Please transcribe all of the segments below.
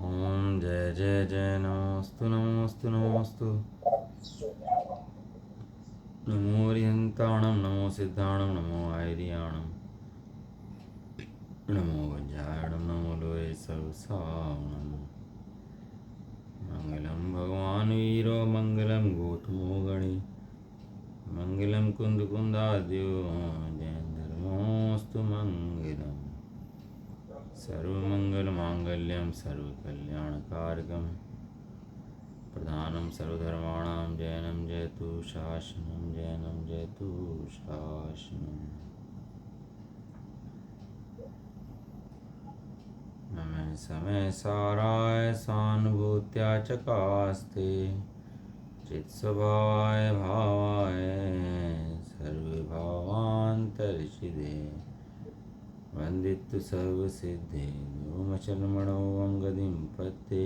ओम जय जय जय नमोस्तु नमोस्तु नमोस्तु। नमो रिहंताणं नमो सिद्धाणं नमो आयर्याणं नमो वज्रायणं नमो लोये सर्वसावणं। मंगलं भगवान् वीरो मंगलं गौतमो गणे मंगलं कुन्दकुन्दाद्यो जयधर्मोऽस्तु मंगलम्। सर्वमङ्गलमाङ्गल्यं सर्वकल्याणकारकं प्रधानं सर्वधर्माणां जयनं जयतु शासनं जयनं जयतु शासनं। नमः समय साराय सानुभूत्या चकास्ते चित्स्वभावाय भावाय सर्वभावान्तर्षिदे वन्दितु सर्वसिद्धे व्योमचर्मणो अङ्गदिं पत्ते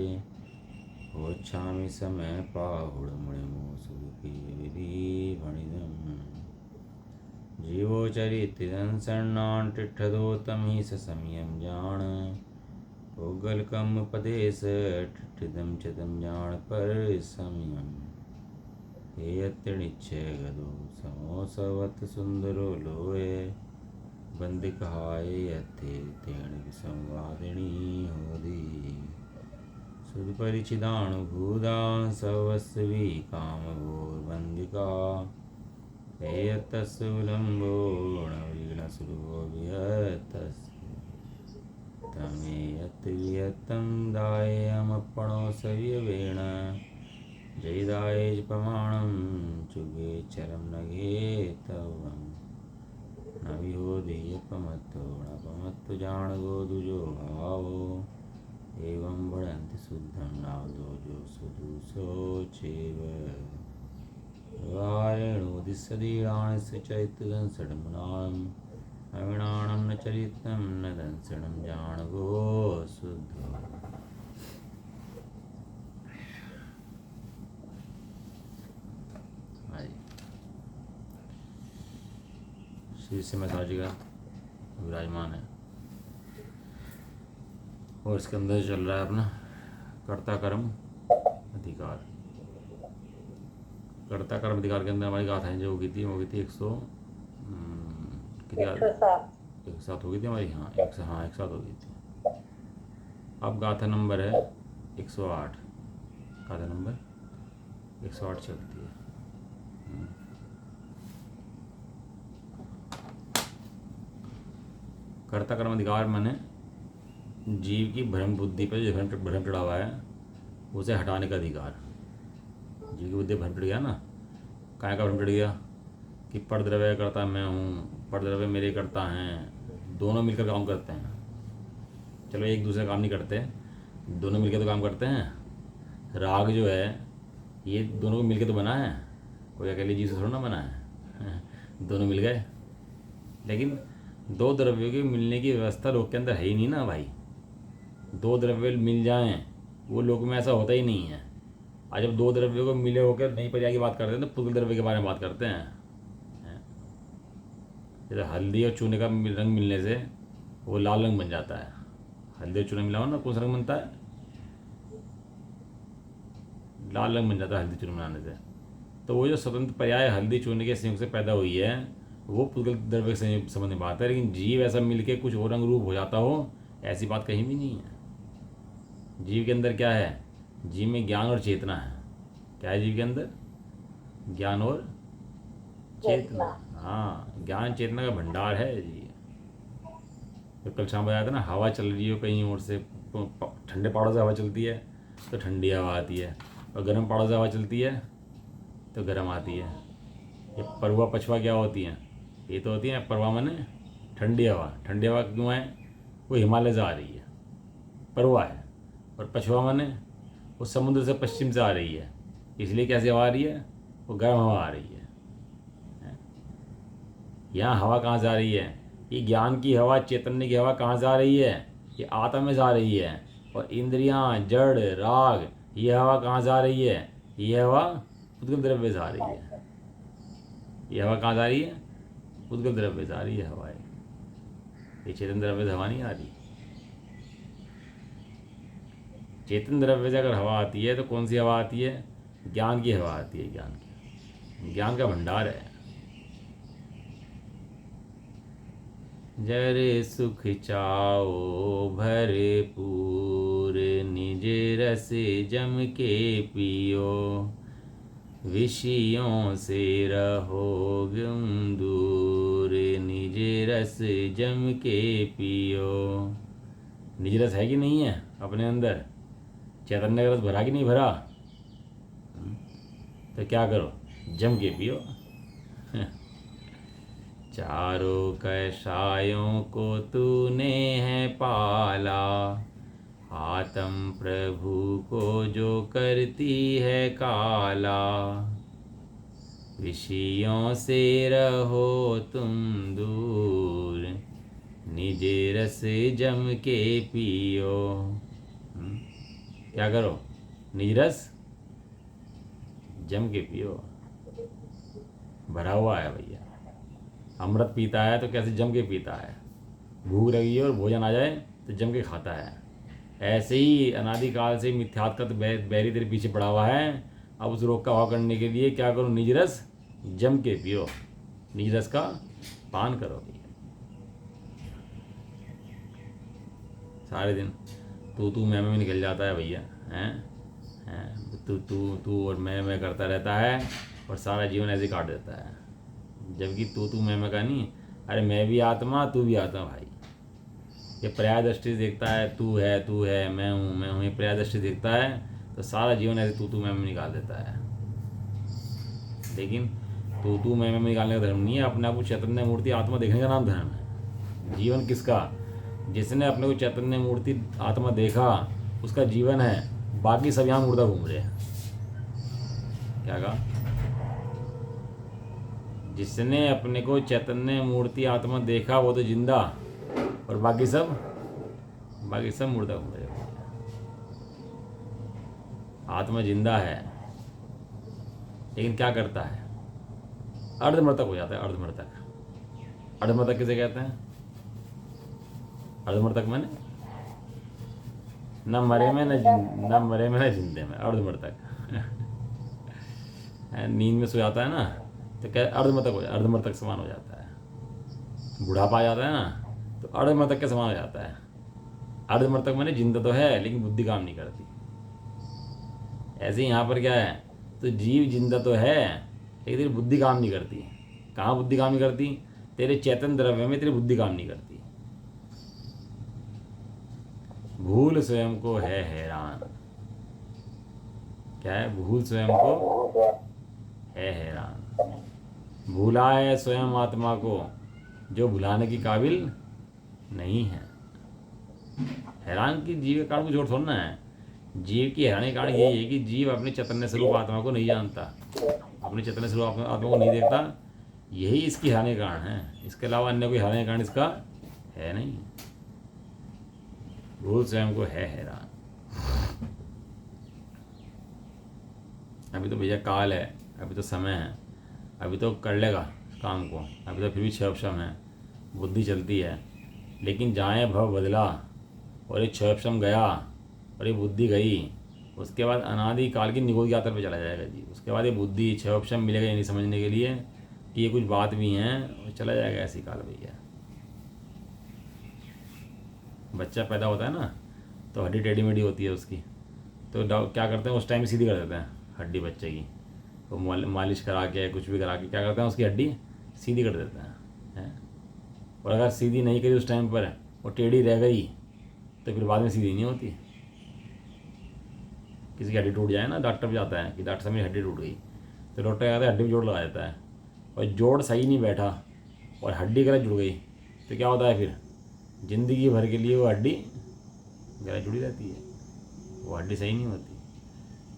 वोच्छामि समय पाहुडमुनिमो सुखीविधिवणिदम्। जीवोचरितिदं शरणान् टिट्ठदोतं हि ससमयं जान पुग्गलकं पदेश टिट्ठिदं च तं जान पर समयम्। हे यत्यनिच्छय गदो समोसवत् सुन्दरो लोये बंदिकहाय यत्ते तेण विसंवादिनी होदी सुदपरिचिदानुभूदा सर्वस्वी कामभोर्बन्दिका हे यत्तस्य विलम्बो णवीणसुरो विहतस्य तमे यत् विहतं दायेयमप्पणो सव्यवेण जयदाये प्रमाणं चुगे चरं नघेतवम्। न विहोधीयपमत्तो नपमत्तो जाणगो दुजो भावो एवं बढ़न्ति शुद्धं नावदो जो सुदुसो चेव वारेणोदिसदीराणस्य चैत्यदंसडमुनाम् अविणाणं न चरितं न दंसनं जाणगो शुद्धो। श्री से मसाज का विराजमान है और इसके अंदर चल रहा है अपना कर्ता कर्म अधिकार। कर्ता कर्म अधिकार के अंदर हमारी गाथाएं जो होगी थी वो होगी थी 100 एक साथ हो गई थी हमारी। हाँ एक साथ हो गई थी। अब गाथा नंबर है 108। गाथा नंबर 108 चलती है। कर्ता कर्म अधिकार माने जीव की भ्रम बुद्धि पर जो भ्रम चढ़ा हुआ है उसे हटाने का अधिकार। जीव की बुद्धि भ्रम चढ़ गया ना, काय का भ्रम चढ़ गया कि परद्रव्य करता मैं हूँ, परद्रव्य मेरे करता हैं, दोनों मिलकर काम करते हैं। चलो एक दूसरे काम नहीं करते, दोनों मिलकर तो काम करते हैं। राग जो है ये दोनों को मिलकर तो बना है, कोई अकेले जीव से थोड़ा ना बना है दोनों मिल गए। लेकिन दो द्रव्यों के मिलने की व्यवस्था लोक के अंदर है ही नहीं ना भाई। दो द्रव्य मिल जाएं वो लोक में ऐसा होता ही नहीं है। आज जब दो द्रव्यों को मिले होकर नई पर्याय की बात करते हैं तो पुद्गल द्रव्य के बारे में बात करते हैं। जैसे हल्दी और चूने का रंग मिलने से वो लाल रंग बन जाता है। हल्दी और चूना मिला हो ना कौन सा रंग बनता है? लाल रंग बन जाता है हल्दी चूना मिलाने से। तो वो जो स्वतंत्र पर्याय हल्दी चूने के संयोग से पैदा हुई है वो पुद्गल द्रव्य से संबंध निभाता है। लेकिन जीव ऐसा मिलके कुछ और रंग रूप हो जाता हो ऐसी बात कहीं भी नहीं है। जीव के अंदर क्या है? जीव में ज्ञान और चेतना है। क्या है जीव के अंदर? ज्ञान और चेतना। हाँ, ज्ञान चेतना का भंडार है जी। तो कल शाम बताया था ना, हवा चल रही हो कहीं और से, ठंडे पहाड़ों से हवा चलती है तो ठंडी हवा आती है, और गर्म पहाड़ों से हवा चलती है तो गर्म आती है। ये परवा पछवा क्या होती हैं? ये तो होती हैं परवा माने ठंडी हवा। ठंडी हवा क्यों है? वो हिमालय से आ रही है, परवा है। और पछवा माने वो समुद्र से पश्चिम से आ रही है, इसलिए कैसे हवा आ रही है? वो गर्म हवा आ रही है। यहाँ हवा कहाँ से आ रही है? ये ज्ञान की हवा, चैतन्य की हवा कहाँ से आ रही है? ये आत्मा में से आ रही है। और इंद्रियां, जड़, राग, ये हवा कहाँ से आ रही है? ये हवा उद्गल द्रव्य से आ रही है। ये हवा कहाँ से आ रही है? उद्गल द्रव्य से आ रही है हवा। ये चेतन द्रव्य से हवा नहीं आ रही। चेतन द्रव्य से अगर हवा आती है तो कौन सी हवा आती है? ज्ञान की हवा आती है, ज्ञान की, ज्ञान का भंडार है। जर सुख चाओ भरपूर, निज रस जम के पियो, विषयों से रहो गुम दूर, निज रस जम के पियो। निज रस है कि नहीं है अपने अंदर? चैतन्य का रस भरा कि नहीं भरा? तो क्या करो, जम के पियो। चारों कषायों को तूने है पाला, आत्म प्रभु को जो करती है काला, विषयों से रहो तुम दूर, निज रस जम के पियो। क्या करो, निज रस जम के पियो। भरा हुआ है भैया, अमृत पीता है तो कैसे जम के पीता है। भूख लगी है और भोजन आ जाए तो जम के खाता है। ऐसे ही अनादिकाल से मिथ्यात्व बैरी तेरे पीछे पड़ा हुआ है। अब उस रोग का भाव करने के लिए क्या करो, निज रस जम के पियो, निज रस का पान करो भैया। सारे दिन तू मैं निकल जाता है भैया, हैं तू और मैं करता रहता है और सारा जीवन ऐसे काट देता है। जबकि तू मैं का नहीं, अरे मैं भी आत्मा तू भी आत्मा भाई। ये पर्याय दृष्टि से देखता है, तू है मैं हूँ, ये पर्याय दृष्टि से देखता है तो सारा जीवन ऐसे तू मैं निकाल देता है। लेकिन तू मैं निकालने का धर्म नहीं है, अपने आप को चैतन्य मूर्ति आत्मा देखने का नाम धर्म है। जीवन किसका? जिसने अपने को चैतन्य मूर्ति आत्मा देखा उसका जीवन है। बाकी सब यहाँ मुर्दा घूम रहे हैं। क्या कहा? जिसने अपने को चैतन्य मूर्ति आत्मा देखा वो तो जिंदा, और बाकी सब मुर्दा घूम रहे हैं। आत्मा जिंदा है लेकिन क्या करता है? अर्धमृतक हो जाता है। अर्धमृतक किसे कहते हैं? अर्धमृतक मैंने न मरे में न जिंदे में, अर्धमृतक। नींद में सो जाता है ना तो क्या अर्धमृतक समान हो जाता है। बुढ़ापा आ जाता है ना तो अर्धमृतक के समान हो जाता है। अर्धमृतक मैंने जिंदा तो है लेकिन बुद्धि काम नहीं करती। ऐसे ही यहाँ पर क्या है, तो जीव जिंदा तो है लेकिन तेरी बुद्धि काम नहीं करती। कहाँ बुद्धि काम नहीं करती? तेरे चैतन्य द्रव्य में तेरी बुद्धि काम नहीं करती। भूल स्वयं को है हैरान। क्या है? भूल स्वयं को है हैरान। भूला है स्वयं आत्मा को जो भुलाने की काबिल नहीं है। हैरान की जीव का कारण कुछ और थोड़ा है। जीव की हैरानी का कारण यही है कि जीव अपने चैतन्य स्वरूप आत्मा को नहीं जानता, अपने चैतन्य स्वरूप आत्मा को नहीं देखता। यही इसकी हैरानी का कारण है। इसके अलावा अन्य कोई हैरानी का कारण इसका है नहीं। भूल स्वयं को है हैरान। अभी तो भैया काल है, अभी तो समय है, अभी तो कर लेगा काम को, अभी तो फिर भी क्षयक्षम है, बुद्धि चलती है। लेकिन जाए भव बदला और ये क्षयक्षम गया और ये बुद्धि गई, उसके बाद अनादि काल की निगोद यात्रा पे चला जाएगा जी। उसके बाद ये बुद्धि क्षयक्षम मिलेगा ये नहीं समझने के लिए कि ये कुछ बात भी हैं, और चला जाएगा ऐसी काल भैया। बच्चा पैदा होता है ना तो हड्डी टेढ़ी मेढ़ी होती है उसकी, तो क्या करते हैं उस टाइम सीधी कर देते हैं हड्डी बच्चे की। तो मालिश करा के कुछ भी करा के क्या करते हैं उसकी हड्डी सीधी कर देते हैं। और अगर सीधी नहीं करी उस टाइम पर और टेढ़ी रह गई तो फिर बाद में सीधी नहीं होती। किसी की हड्डी टूट जाए ना, डॉक्टर पे जाता है कि डॉक्टर साहब मेरी हड्डी टूट गई, तो डॉक्टर कहता है हड्डी में जोड़ लगा देता है, और जोड़ सही नहीं बैठा और हड्डी गलत जुड़ गई तो क्या होता है फिर? ज़िंदगी भर के लिए वो हड्डी गलत जुड़ी रहती है, वो हड्डी सही नहीं होती।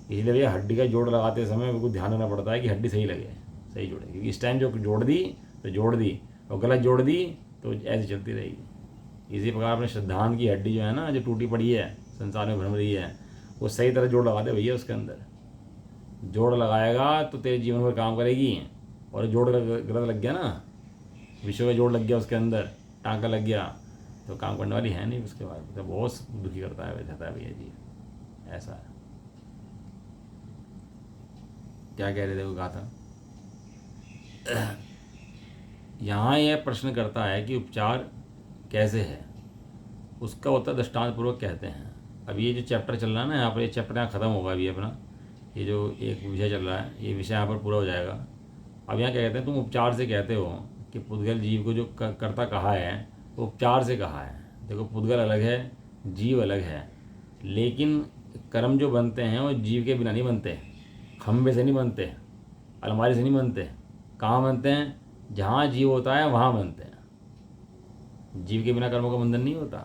इसलिए भैया हड्डी का जोड़ लगाते समय बिल्कुल ध्यान रखना पड़ता है कि हड्डी सही लगे, सही जुड़े। क्योंकि इस टाइम जो जोड़ दी तो जोड़ दी और गलत जोड़ दी तो ऐसे चलती रहेगी। इसी प्रकार अपने श्रद्धान की हड्डी जो है ना, जो टूटी पड़ी है संसार में भ्रम रही है, वो सही तरह जोड़ लगा दे भैया। उसके अंदर जोड़ लगाएगा तो तेरे जीवन पर काम करेगी। और जोड़ गलत लग गया ना, विषय का जोड़ लग गया उसके अंदर, टाँका लग गया तो काम करने वाली है नहीं। उसके बाद तो बहुत दुखी करता है, वैसा है भैया जी। ऐसा है। क्या कह रहे थे, वो कहा था यहाँ यह प्रश्न करता है कि उपचार कैसे है, उसका उत्तर दृष्टांत पूर्वक कहते हैं। अब ये जो चैप्टर चल रहा है ना यहाँ पर, ये चैप्टर यहाँ ख़त्म होगा अभी अपना, ये जो एक विषय चल रहा है ये विषय यहाँ पर पूरा हो जाएगा। अब यहाँ क्या कहते हैं, तुम उपचार से कहते हो कि पुद्गल जीव को जो कर्ता कहा है वो उपचार से कहा है। देखो पुद्गल अलग है, जीव अलग है, लेकिन कर्म जो बनते हैं वो जीव के बिना नहीं बनते, खम्भे से नहीं बनते, अलमारी से नहीं बनते। कहाँ बनते हैं? जहाँ जीव होता है वहाँ बनते हैं। जीव के बिना कर्मों का बंधन नहीं होता।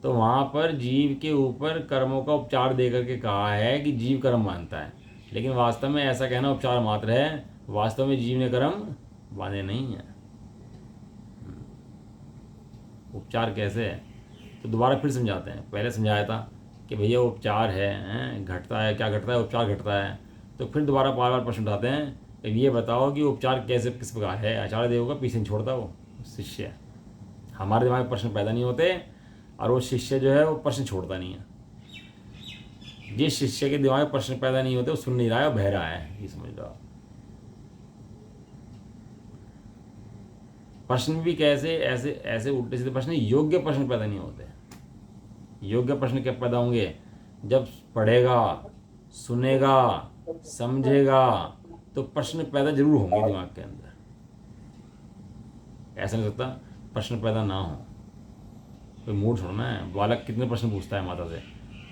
तो वहाँ पर जीव के ऊपर कर्मों का उपचार दे करके कहा है कि जीव कर्म मानता है, लेकिन वास्तव में ऐसा कहना उपचार मात्र है, वास्तव में जीव ने कर्म बांधे नहीं है। उपचार कैसे है तो दोबारा फिर समझाते हैं। पहले समझाया था कि भैया उपचार है, घटता है, क्या घटता है? उपचार घटता है। तो फिर दोबारा बार बार प्रश्न उठाते हैं, अब ये बताओ कि उपचार कैसे, किस प्रकार है। आचार्य देव का पीछे नहीं छोड़ता वो शिष्य। हमारे दिमाग में प्रश्न पैदा नहीं होते और वो शिष्य जो है वो प्रश्न छोड़ता नहीं है। जिस शिष्य के दिमाग में प्रश्न पैदा नहीं होते वो सुन नहीं रहा है, बह रहा है, ये समझ लो। प्रश्न भी कैसे, ऐसे ऐसे उल्टे सीधे प्रश्न, योग्य प्रश्न पैदा नहीं होते। योग्य प्रश्न कब पैदा होंगे? जब पढ़ेगा, सुनेगा, समझेगा, तो प्रश्न पैदा जरूर होंगे दिमाग के अंदर। ऐसा नहीं सकता प्रश्न पैदा ना हो। कोई मूड छोड़ना है। बालक कितने प्रश्न पूछता है माता से,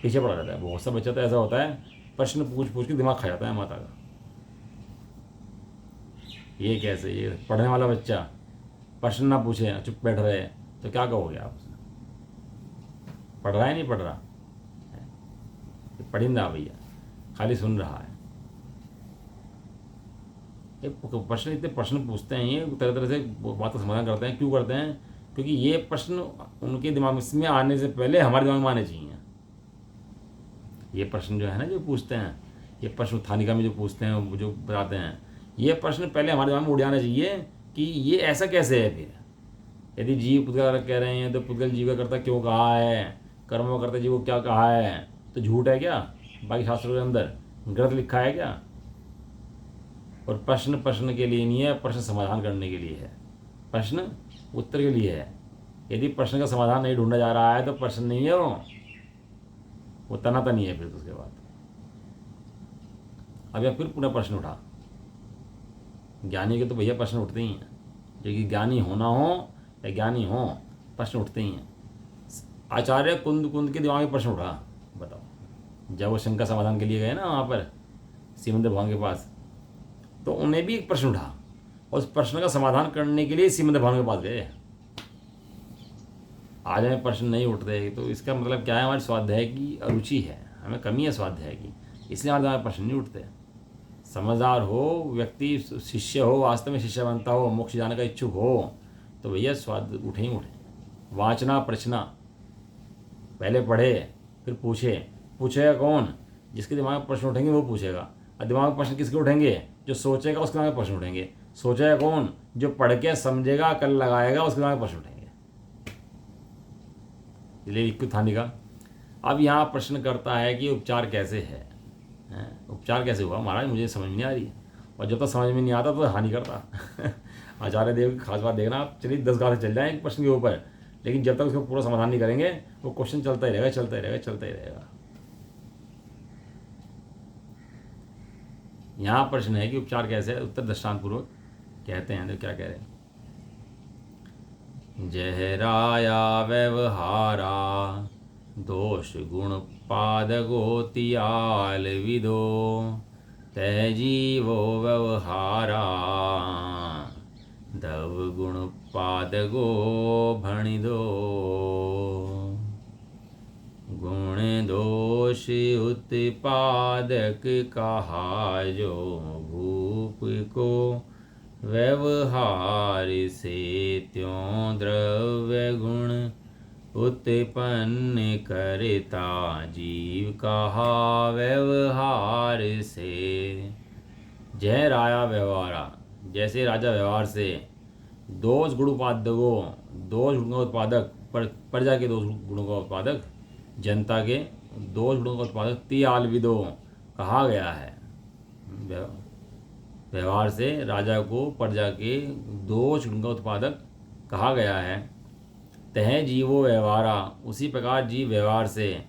पीछे पड़ा रहता है। बहुत सा बच्चा तो ऐसा होता है, प्रश्न पूछ पूछ के दिमाग खा जाता है माता का। ये कैसे? ये पढ़ने वाला बच्चा प्रश्न ना पूछे, चुप बैठ रहे, तो क्या कहोगे आप उसे? पढ़ रहा है नहीं पढ़ रहा, पढ़िंदा भैया, खाली सुन रहा है। ये प्रश्न, इतने प्रश्न पूछते हैं, ये तरह तरह से बात का समाधान करते हैं। क्यों करते हैं? क्योंकि ये प्रश्न उनके दिमाग में आने से पहले हमारे दिमाग में आने चाहिए। ये प्रश्न जो है ना जो पूछते हैं, ये प्रश्न थानिका में जो पूछते हैं, जो बताते हैं, ये प्रश्न पहले हमारे दिमाग में उड़ जाना चाहिए कि ये ऐसा कैसे है। फिर यदि जीव पुद्गल कह रहे हैं तो पुद्गल जीव का कर्ता क्यों कहा है, कर्म करता जीव को क्या कहा है, तो झूठ है क्या? बाकी शास्त्रों के अंदर गलत लिखा है क्या? और प्रश्न प्रश्न के लिए नहीं है, प्रश्न समाधान करने के लिए है। प्रश्न उत्तर के लिए है। यदि प्रश्न का समाधान नहीं ढूंढा जा रहा है तो प्रश्न नहीं है, वो तनाता नहीं है। फिर उसके बाद अब या फिर पुनः प्रश्न उठा। ज्ञानी के तो भैया प्रश्न उठते ही हैं, जो कि ज्ञानी होना हो या ज्ञानी हो, प्रश्न उठते ही हैं। आचार्य कुंद कुंद के दिमाग में प्रश्न उठा, बताओ। जब वो शंका समाधान के लिए गए ना वहाँ पर सिमंदर भगवान के पास, तो उन्हें भी एक प्रश्न उठा और उस प्रश्न का समाधान करने के लिए सिमंदर भगवान के पास गए। आज हमें प्रश्न नहीं उठते, तो इसका मतलब क्या है? हमारी स्वाध्याय की अरुचि है, हमें कमी है स्वाध्याय की, इसलिए हमारे दिमाग में प्रश्न नहीं उठते। समझदार हो व्यक्ति, शिष्य हो, वास्तव में शिष्य बनता हो, मोक्ष जाने का इच्छुक हो, तो भैया स्वाद उठे ही उठे। वाचना प्रश्ना, पहले पढ़े फिर पूछे। पूछेगा कौन? जिसके दिमाग में प्रश्न उठेंगे वो पूछेगा। और दिमाग में प्रश्न किसके उठेंगे? जो सोचेगा उसके दिमाग में प्रश्न उठेंगे। सोचेगा कौन? जो पढ़ के समझेगा, कल लगाएगा, उसके दिमाग में प्रश्न उठेंगे। इसलिए थानी का अब यहाँ प्रश्न करता है कि उपचार कैसे है? उपचार कैसे हुआ महाराज? मुझे समझ में नहीं आ रही है। और जब तक समझ में नहीं आता तो हानि करता। आचार्य देव की खास बात देखना आप, चलिए 10 गाल चल जाए एक प्रश्न के ऊपर, लेकिन जब तक उसका पूरा समाधान नहीं करेंगे वो क्वेश्चन चलता ही रहेगा, चलता ही रहेगा, चलता ही रहेगा। यहाँ प्रश्न है कि उपचार कैसे है, उत्तर दृष्टांत पूर्वक कहते हैं। तो क्या कह रहे हैं? जहराया व्यवहारा दोष गुण पादगोतियाल विदो तय जीवो व्यवहारा दव गुण पादगो भणिदो गुण दोष उत्पादक कहा जो भूप को व्यवहार से त्यों द्रव्य गुण उत्पन्न करता जीव कहा व्यवहार से। जय राया व्यवहारा, जैसे राजा व्यवहार से, दोष गुण उत्पादकों, दोष गुणों का उत्पादक, प्रजा के दोष गुणों का उत्पादक, जनता के दोष गुणों का उत्पादक ती आलविदो कहा गया है। व्यवहार से राजा को प्रजा के दोष गुण का उत्पादक कहा गया है। तह जीवो व्यवहारा, उसी प्रकार जीव व्यवहार से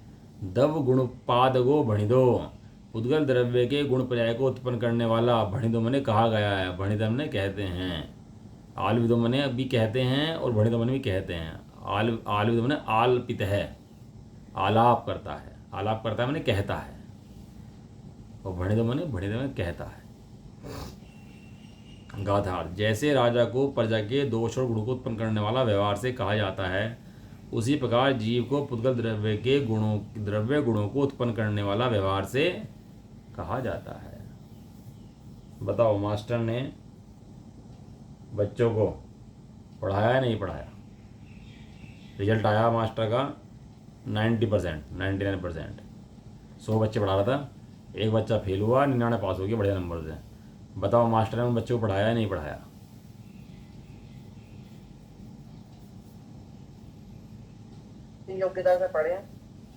दव गुणपादगो भणिदो, उद्गल द्रव्य के गुण पर्याय को उत्पन्न करने वाला भणिदो मने कहा गया है। भणिदम ने कहते हैं, आलविदो मने भी कहते हैं और भणिदो मने भी कहते हैं। आलविदो मने आलपित है, आलाप करता है, आलाप करता है मने कहता है, और भणिदो मने कहता है। गाथार्थ, जैसे राजा को प्रजा के दोष और गुणों को उत्पन्न करने वाला व्यवहार से कहा जाता है, उसी प्रकार जीव को पुद्गल द्रव्य गुणों को उत्पन्न करने वाला व्यवहार से कहा जाता है। बताओ, मास्टर ने बच्चों को पढ़ाया या नहीं पढ़ाया? रिजल्ट आया मास्टर का 90%, 99%। 100 बच्चे पढ़ा रहा था, एक बच्चा फेल हुआ, 99 पास हो गया बढ़िया नंबर से। बताओ, मास्टर ने उन बच्चों को पढ़ाया या नहीं पढ़ाया? योग्यता से पढ़े।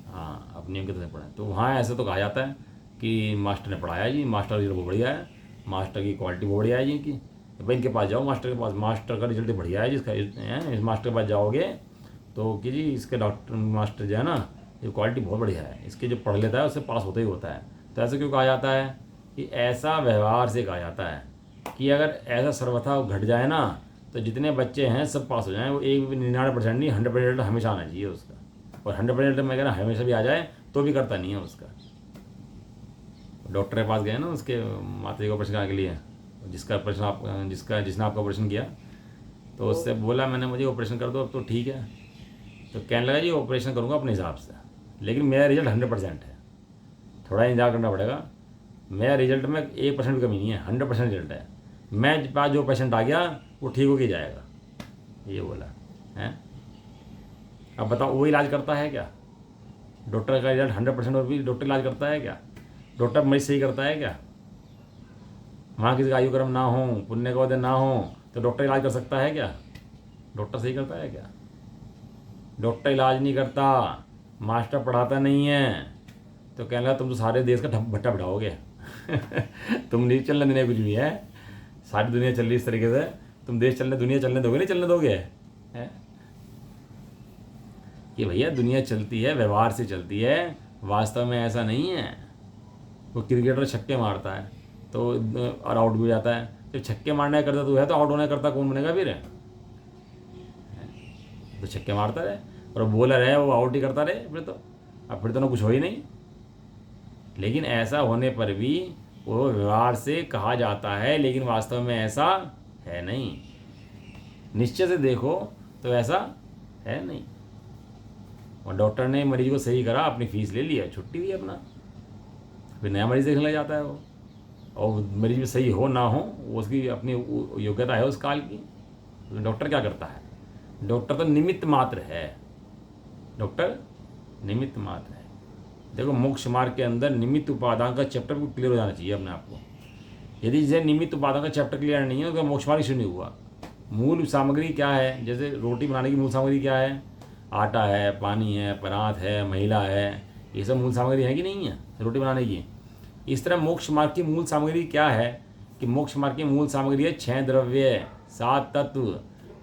हाँ, अपनी योग्यता से पढ़े। तो वहाँ ऐसा तो कहा जाता है कि मास्टर ने पढ़ाया जी, मास्टर का रिजल्ट बहुत बढ़िया है, मास्टर की क्वालिटी बहुत बढ़िया है जी की। भाई इनके पास जाओ, मास्टर के पास, मास्टर का रिजल्ट बढ़िया है जिसका, इस मास्टर के पास जाओगे तो कि जी इसके डॉक्टर मास्टर जो है ना, ये क्वालिटी बहुत बढ़िया है, इसके जो पढ़ लेता है उससे पास होता ही होता है। तो ऐसा क्यों कहा जाता है? कि ऐसा व्यवहार से कहा जाता है कि अगर ऐसा सर्वथा घट जाए ना, तो जितने बच्चे हैं सब पास हो जाएं। वो एक भी 99% नहीं, 100% हमेशा आना चाहिए उसका। और 100% मैं कह रहा हमेशा भी आ जाए तो भी करता नहीं है उसका। डॉक्टर के पास गए ना उसके माता जी का ऑपरेशन कराने के लिए, जिसने आपका ऑपरेशन किया, तो उससे बोला मैंने, मुझे ऑपरेशन कर दो अब तो ठीक है। तो कहने लगा जी ऑपरेशन करूँगा अपने हिसाब से, लेकिन मेरा रिजल्ट 100% है, थोड़ा इंतजार करना पड़ेगा। मेरा रिजल्ट में 1% भी कमी नहीं है, 100% रिजल्ट है। मैं पास जो पेशेंट आ गया वो ठीक होके जाएगा, ये बोला है। अब बताओ, वो इलाज करता है क्या? डॉक्टर का रिजल्ट 100% और भी डॉक्टर इलाज करता है क्या? डॉक्टर मरीज सही करता है क्या? वहाँ किसी का आयु क्रम ना हो, पुण्य का उदय ना हो, तो डॉक्टर इलाज कर सकता है क्या? डॉक्टर सही करता है क्या? डॉक्टर इलाज नहीं करता, मास्टर पढ़ाता नहीं है, तो कहने लगा तुम तो सारे देश का भट्टा बिठाओगे तुम नहीं चलने देने कुछ भी है, सारी दुनिया चल रही इस तरीके से, तुम दुनिया चलने दोगे? नहीं चलने दोगे है? कि भैया दुनिया चलती है, व्यवहार से चलती है, वास्तव में ऐसा नहीं है। वो क्रिकेटर छक्के मारता है तो और आउट भी हो जाता है। जब छक्के मारने करता तू है तो आउट होने करता कौन बनेगा फिर? तो छक्के मारता रहे, और बॉलर है वो आउट ही करता रहे फिर तो ना कुछ हो ही नहीं। लेकिन ऐसा होने पर भी वो व्यवहार से कहा जाता है, लेकिन वास्तव में ऐसा है नहीं। निश्चय से देखो तो ऐसा है नहीं। और डॉक्टर ने मरीज को सही करा, अपनी फीस ले लिया, छुट्टी दी अपना, फिर नया मरीज देखने लग जाता है वो। और मरीज भी सही हो ना हो, वो उसकी अपनी योग्यता है उस काल की। तो डॉक्टर क्या करता है? डॉक्टर तो निमित्त मात्र है, डॉक्टर निमित्त मात्र है। देखो, मोक्ष मार्ग के अंदर निमित्त उपादान का चैप्टर को क्लियर हो जाना चाहिए अपने आप को। यदि जैसे निमित्त उपादान का चैप्टर क्लियर नहीं है तो मोक्ष मार्ग शुरू नहीं हुआ। मूल सामग्री क्या है? जैसे रोटी बनाने की मूल सामग्री क्या है? आटा है, पानी है, परात है, महिला है, ये सब मूल सामग्री है कि नहीं है रोटी बनाने की? इस तरह मोक्ष मार्ग की मूल सामग्री क्या है? कि मोक्ष मार्ग की मूल सामग्री है 6 द्रव्य, 7 तत्व,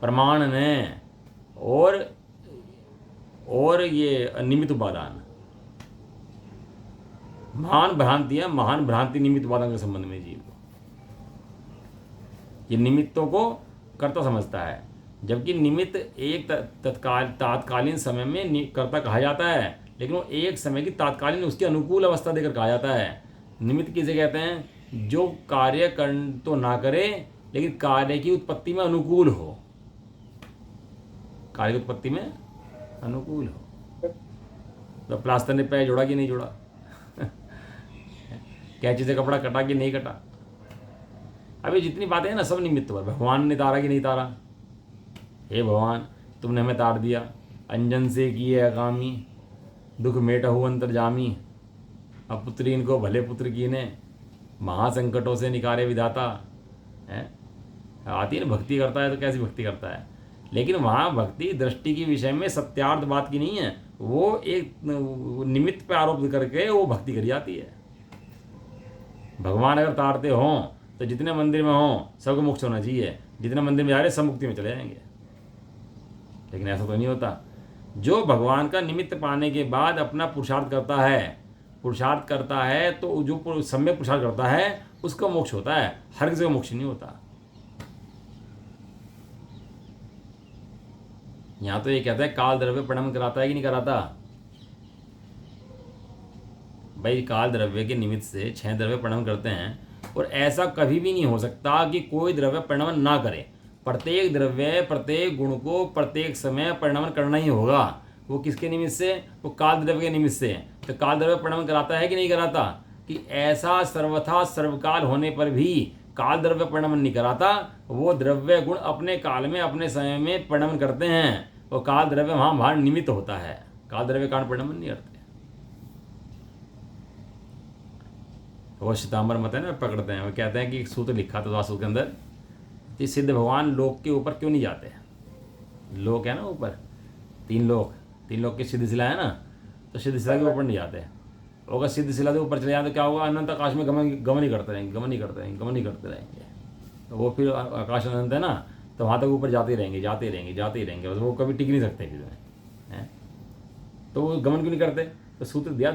प्रमाण ने और ये निमित्त उपादान। महान भ्रांति निमित्त उपादान के संबंध में जीव को, ये निमित्तों को कर्ता समझता है, जबकि निमित्त एक तात्कालीन समय में कर्ता कहा जाता है, लेकिन वो एक समय की तात्कालीन उसकी अनुकूल अवस्था देकर कहा जाता है। निमित्त किसे कहते हैं? जो कार्य तो ना करे लेकिन कार्य की उत्पत्ति में अनुकूल हो, कार्य की उत्पत्ति में अनुकूल हो। तो प्लास्टर ने पैर जोड़ा कि नहीं जोड़ा कैंची से कपड़ा कटा कि नहीं कटा? अभी जितनी बातें हैं ना सब निमित्त पर। भगवान ने तारा कि नहीं तारा? हे भगवान, तुमने हमें तार दिया, अंजन से किए अकामी, दुख मेटहु अंतर्जामी, अब पुत्री इनको भले पुत्र कीने, महासंकटों से निकारे विधाता। है आती है ना, भक्ति करता है तो कैसी भक्ति करता है? लेकिन वहाँ भक्ति दृष्टि के विषय में सत्यार्थ बात की नहीं है, वो एक निमित्त पे आरोप करके वो भक्ति करी जाती है। भगवान अगर तारते हों तो जितने मंदिर में हों सबको मोक्ष होना चाहिए, जितने मंदिर में जा रहे सब मुक्ति में चले जाएंगे, लेकिन ऐसा तो नहीं होता। जो भगवान का निमित्त पाने के बाद अपना पुरुषार्थ करता है तो जो सम्यक पुरुषार्थ करता है उसका मोक्ष होता है, हर किसी का मोक्ष नहीं होता। यहाँ तो ये कहता है काल द्रव्य परिणमन कराता है कि नहीं कराता। भाई काल द्रव्य के निमित्त से 6 द्रव्य परिणमन करते हैं, और ऐसा कभी भी नहीं हो सकता कि कोई द्रव्य परिणमन ना करे। प्रत्येक द्रव्य प्रत्येक गुण को प्रत्येक समय परिणमन करना ही होगा। वो किसके निमित्त से? वो काल द्रव्य के निमित्त से। तो काल द्रव्य परिणमन कराता है कि नहीं कराता? कि ऐसा सर्वथा सर्वकाल होने पर भी काल द्रव्य परिणमन नहीं कराता। वो द्रव्य गुण अपने काल में अपने समय में परिणमन करते हैं, और काल द्रव्य वहाँ बाहर निमित्त होता है, काल द्रव्य कारण परिणमन नहीं करते। वो श्वेतांबर मत है ना, पकड़ते हैं, वो कहते हैं कि एक सूत्र लिखा था वास्तु के अंदर कि सिद्ध भगवान लोक के ऊपर क्यों नहीं जाते। लोक है ना ऊपर, तीन लोक की सिद्ध शिला है ना, तो सिद्ध शिला के ऊपर नहीं जाते। अगर सिद्ध शिला के ऊपर चले जाए तो क्या होगा? अनंत आकाश में गमन ही करते रहेंगे। तो वो फिर आकाश अनंत है ना, तो वहाँ तक ऊपर जाते ही रहेंगे, वो कभी टिक नहीं सकते किसी में। तो वो गमन क्यों नहीं करते? तो सूत्र दिया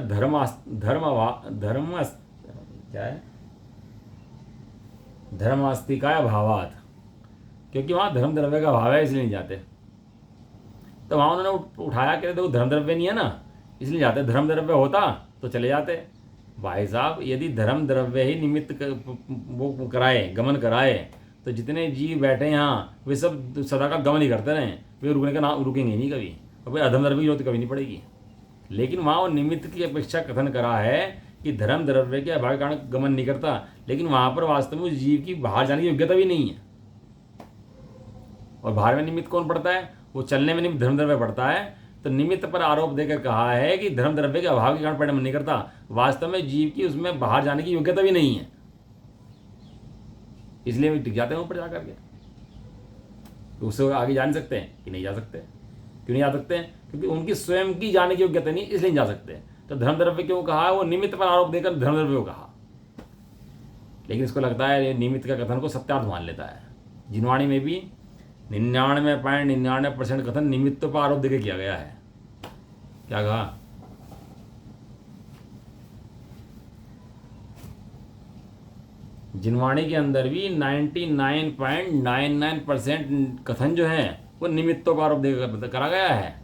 धर्मास्तिकाय भावात, क्योंकि वहाँ धर्म द्रव्य का भाव है, इसलिए नहीं जाते। तो वहाँ उन्होंने उठाया कि देखो धर्म द्रव्य नहीं है ना, इसलिए जाते। धर्म द्रव्य होता तो चले जाते। भाई साहब, यदि धर्म द्रव्य ही निमित्त वो कराए, गमन कराए, तो जितने जीव बैठे यहाँ वे सब सदा का गमन ही करते रहें, वे रुकने का नाम रुकेंगे नहीं कभी, और फिर अधर्म द्रव्य की जरूरत कभी नहीं पड़ेगी। लेकिन वहाँ वो निमित्त की अपेक्षा कथन करा है कि धर्म द्रव्य के अभाव के कारण गमन नहीं करता, लेकिन वहाँ पर वास्तव में उस जीव की बाहर जाने की योग्यता भी नहीं है। और बाहर में निमित्त कौन पड़ता है? वो चलने में निमित्त धर्म द्रव्य पड़ता है। तो निमित्त पर आरोप देकर कहा है कि धर्म द्रव्य के अभाव के कारण परिणमन नहीं करता। वास्तव में जीव की उसमें बाहर जाने की योग्यता भी नहीं है, इसलिए वे टिक जाते हैं ऊपर जाकर के। तो उससे आगे जा नहीं सकते कि नहीं जा सकते। क्यों नहीं जा सकते? क्योंकि उनकी स्वयं की जाने की योग्यता नहीं, इसलिए नहीं जा सकते। तो धर्म द्रव्य क्यों कहा? वो निमित्त पर आरोप देकर धर्म द्रव्य को कहा, लेकिन इसको लगता है निमित्त का कथन को सत्यार्थ मान लेता है। जिनवाणी में भी 99.99% कथन निमित्त पर आरोप देकर किया गया है। क्या कहा? जिनवाणी के अंदर भी 99.99% कथन जो है वो निमित्तों पर आरोप देकर करा गया है।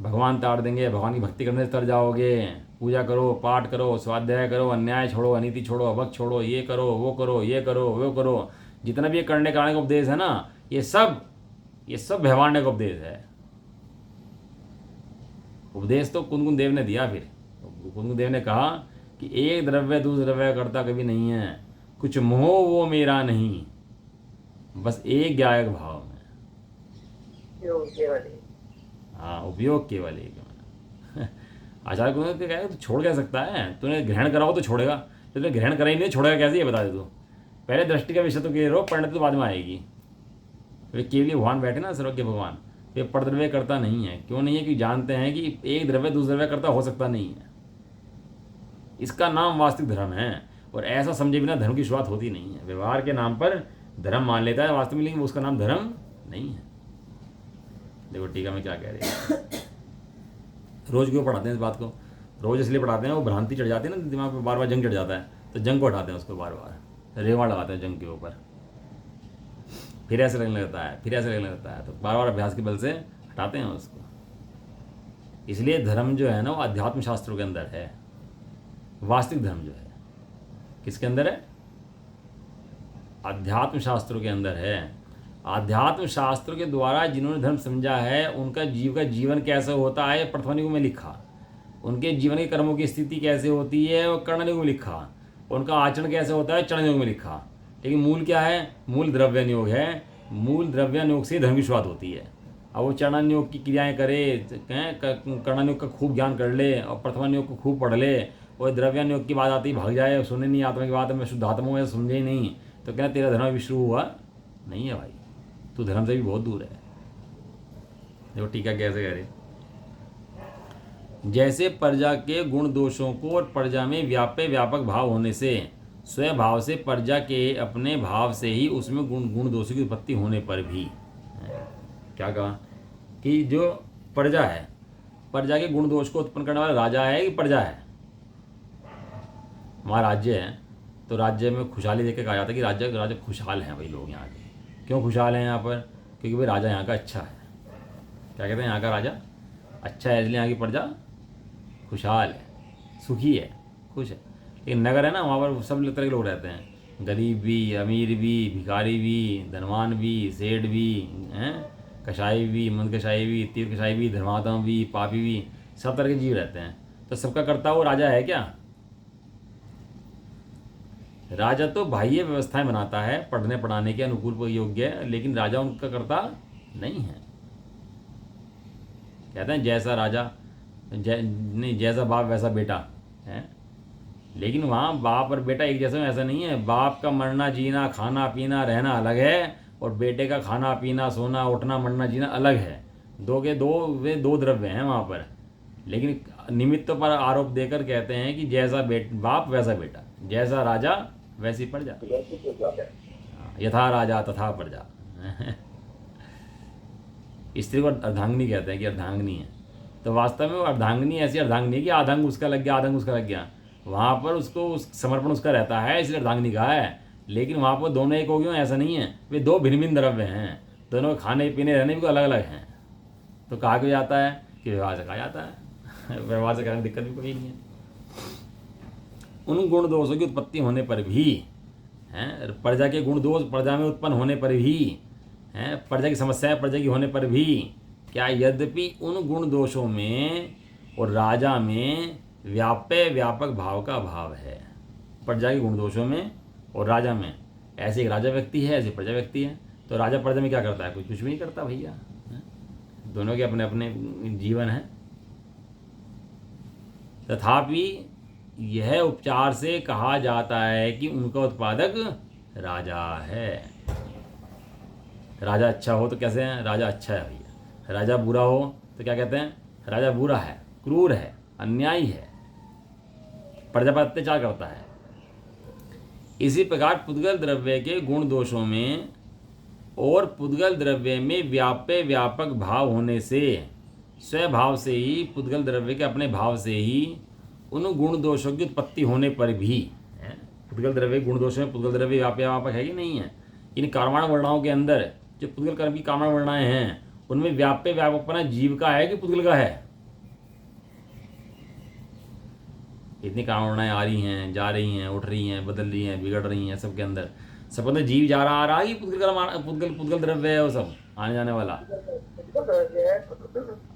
भगवान ताड़ देंगे, भगवान की भक्ति करने से तर जाओगे, पूजा करो, पाठ करो, स्वाध्याय करो, अन्याय छोड़ो, अनीति छोड़ो, अभक्त छोड़ो, ये करो, वो करो, ये करो, वो करो। जितना भी ये करने कराने का उपदेश है ना, ये सब व्यवहारने का उपदेश है। उपदेश तो कुंदकुन देव ने दिया। फिर कुंदकुन देव ने कहा कि एक द्रव्य दूसरे द्रव्य करता कभी नहीं है, कुछ मोह वो मेरा नहीं, बस एक ज्ञायक भाव में। हाँ, उपयोग केवल एक। आचार्य को कहा तो छोड़ क्या सकता है? तूने ग्रहण करा हो तो छोड़ेगा, तूने ग्रहण करा ही नहीं छोड़ेगा कैसे? ये बता दे तू। पहले दृष्टि का विषय तो क्लियर हो, परिणति तो बाद में आएगी। वे केवल भगवान बैठे ना, सर्वज्ञ भगवान, वे परद्रव्य करता नहीं है। क्यों नहीं है? कि जानते हैं कि एक द्रव्य दूसरे द्रव्य करता हो सकता नहीं है। इसका नाम वास्तविक धर्म है, और ऐसा समझे बिना धर्म की शुरुआत होती नहीं है। व्यवहार के नाम पर धर्म मान लेता है वास्तव में, लेकिन उसका नाम धर्म नहीं है। देखो टीका में क्या कह रहे हैं। रोज क्यों पढ़ाते हैं इस बात को? रोज इसलिए पढ़ाते हैं, वो भ्रांति चढ़ जाती है ना दिमाग में, बार बार जंग चढ़ जाता है, तो जंग को हटाते हैं उसको, बार बार रेवा लगाते हैं जंग के ऊपर। फिर ऐसे लगने लगता है, तो बार बार अभ्यास के बल से हटाते हैं उसको। इसलिए धर्म जो है ना, वो अध्यात्म शास्त्रों के अंदर है। वास्तविक धर्म जो है किसके अंदर है? अध्यात्म शास्त्रों के अंदर है। आध्यात्म शास्त्र के द्वारा जिन्होंने धर्म समझा है, उनका जीव का जीवन कैसे होता है प्रथम में लिखा। उनके जीवन के कर्मों की स्थिति कैसे होती है वो कर्ण में लिखा। उनका आचरण कैसे होता है चरण योग में लिखा। लेकिन मूल क्या है? मूल द्रव्यनियोग है। मूल द्रव्यनियोग से धर्म की शुरुआत होती है। अब वो चरणयोग की क्रियाएं करे, कर्णयोग का खूब ज्ञान कर ले और प्रथमान्योग को खूब पढ़ ले, और द्रव्यानुयोग की बात आती भाग जाए, सुने नहीं आत्मा की बात, मैं शुद्ध आत्मा हूँ समझे ही नहीं, तो कहना तेरा धर्म भी शुरू हुआ नहीं है भाई, तू धर्म से भी बहुत दूर है। देखो टीका कैसे कह रहे, जैसे प्रजा के गुण दोषों को और प्रजा में व्याप्य व्यापक भाव होने से स्वभाव से प्रजा के अपने भाव से ही उसमें गुण दोषों की उत्पत्ति होने पर भी, क्या कहा कि जो प्रजा है, प्रजा के गुण दोष को उत्पन्न करने वाला राजा है कि प्रजा है? वहाँ राज्य है तो राज्य में खुशहाली देख के कहा जाता है कि राजा खुशहाल हैं भाई लोग यहाँ के। क्यों खुशहाल हैं यहाँ पर? क्योंकि भाई राजा यहाँ का अच्छा है। क्या कहते हैं, यहाँ का राजा अच्छा है, इसलिए यहाँ की प्रजा खुशहाल है, सुखी है, खुश है। लेकिन नगर है ना, वहाँ पर सब तरह के लोग रहते हैं, गरीब भी, अमीर भी, भिखारी भी, धनवान भी, सेठ भी हैं, कसाई भी, मंद कसाई भी, तीर कसाई भी, धर्मात्मा भी, पापी भी, सब तरह के जीव रहते हैं। तो सबका कर्ता वो राजा है क्या? राजा तो बाह्य व्यवस्थाएं बनाता है, पढ़ने पढ़ाने के अनुकूल योग्य है, लेकिन राजा उनका कर्ता नहीं है। कहते हैं जैसा राजा नहीं, जैसा बाप वैसा बेटा है, लेकिन वहाँ बाप और बेटा एक जैसे में ऐसा नहीं है। बाप का मरना जीना, खाना पीना रहना अलग है, और बेटे का खाना पीना सोना उठना मरना जीना अलग है। वे दो द्रव्य हैं वहाँ पर। लेकिन निमित्त पर आरोप देकर कहते हैं कि जैसा बाप वैसा बेटा, जैसा राजा वैसी प्रजा, यथा राजा तथा प्रजा। स्त्री को अर्धांगिनी कहते हैं कि अर्धांगिनी है, तो वास्तव में वो अर्धांगिनी ऐसी अर्धांगिनी है कि आधंग उसका लग गया, आधंग उसका लग गया। वहाँ पर उसको समर्पण उसका रहता है, इसलिए अर्धांगिनी कहा है। लेकिन वहाँ पर दोनों एक हो गए ऐसा नहीं है, वे दो भिन्न भिन्न द्रव्य हैं, दोनों खाने पीने रहने भी अलग अलग हैं। तो कहा क्यों जाता है कि व्यवहार से कहा जाता है, व्यवहार से कहने दिक्कत भी कोई नहीं है। उन गुण दोषों की उत्पत्ति होने पर भी हैं, प्रजा के गुण दोष प्रजा में उत्पन्न होने पर भी हैं, प्रजा की समस्याएं प्रजा की होने पर भी, क्या यद्यपि उन गुण दोषों में और राजा में व्याप्य व्यापक भाव का अभाव है। प्रजा के गुण दोषों में और राजा में, ऐसे एक राजा व्यक्ति है, ऐसे प्रजा व्यक्ति है। तो राजा प्रजा में क्या करता है? कुछ भी नहीं करता भैया, दोनों के अपने अपने जीवन है। तथापि यह उपचार से कहा जाता है कि उनका उत्पादक राजा है। राजा अच्छा हो तो कैसे हैं? राजा अच्छा है भैया। राजा बुरा हो तो क्या कहते हैं? राजा बुरा है, क्रूर है, अन्यायी है, प्रजा पर अत्याचार करता है। इसी प्रकार पुद्गल द्रव्य के गुण दोषों में और पुद्गल द्रव्य में व्याप्य व्यापक भाव होने से स्वभाव से ही, पुद्गल द्रव्य के अपने भाव से ही उन गुण दोषों की उत्पत्ति होने पर भी, पुद्गल द्रव्य गुण दोषों में पुद्गल द्रव्य व्याप्य व्यापक है कि नहीं है? इन कर्मण वर्णाओं के अंदर जो पुद्गल कर्म की कर्मण वर्णाएं हैं, उनमें व्याप्य व्यापकपना जीव का है कि पुद्गल का है? इतनी कर्मण वर्णाएं आ रही हैं, जा रही हैं, उठ रही हैं, बदल रही हैं, बिगड़ रही हैं, सबके अंदर सब अंदर जीव जा रहा आ रहा है कि पुद्गल द्रव्य है वो सब आने जाने वाला?